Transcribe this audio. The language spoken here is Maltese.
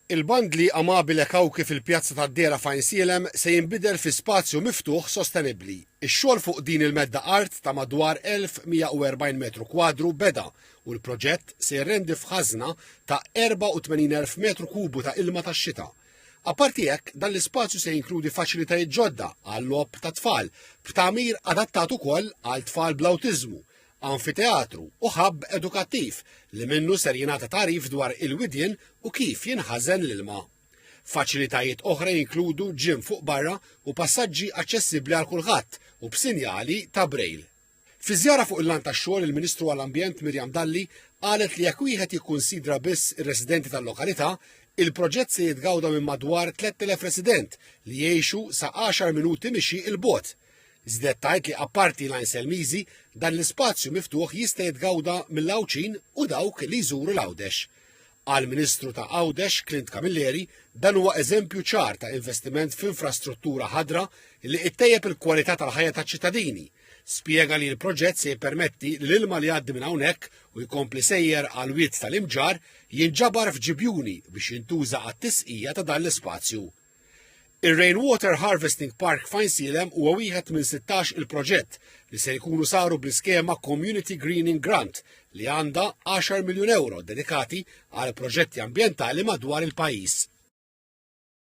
Il-bandli amabile kawki fil-pjazza tad-Dera f'Ajnsielem se jinbidel fi spazju miftuħ sostenibbli. Ix-xogħol fuq din il-medda art ta' madwar 1140 metru kwadru beda u l-proġett se jirrendi f'ħażna ta' 84,000 metru kubu ta' ilma tax-xita. Apparti hekk, dan l-ispazju se jinkludi faċilitajiet ġodda għall-logħob ta' tfal, b'tagħmir adattat ukoll għal tfal bl-awtiżmu, anfiteatru u ħabb edukattiv li minnu ser jingħata tarif dwar il-widien u kif jinħażen l-ilma. Faċilitajiet oħra jinkludu ġim fuq barra u passaġġi aċċessibbli għal kulħadd u b'sinjali ta' Braille. Fi żjara fuq il-lan tax-xogħol il-Ministru għall-Ambjent Mirjam Dalli qalet li jekk wieħed jikkunsidra biss ir-residenti tal-lokalità, il-proġett se jitgawda minn madwar 3,000 resident li jgħixu sa 10 minuti mixi il-bogħod. Żidet tgħid li apparti l-Ajnselmiżi dan l-ispazju miftuħ jista' jitgawda mill-Lawċin u dawk li jżuru l-Għawdex. Għall-Ministru ta' Għawdex Clint Camilleri dan huwa eżempju ċar ta' investiment f'infrastruttura ħadra li ttejjeb il-kwalità tal-ħajja taċ-ċittadini. Spjega li l-proġett se jippermetti li l-ilma li jgħaddi minn hawnhekk u jkompli sejjer għal wied tal-imġar jinġabar f'ġibjuni biex jintuża għat-tisqija ta' dan l-ispazju. Ir-Rainwater Harvesting Park f'Ajnsielem huwa wieħed minn 16 il-proġett li se jkunu saru bl-iskema Community Greening Grant li għandha 10 miljun euro dedikati għal proġetti ambjentali madwar il-pajjiż.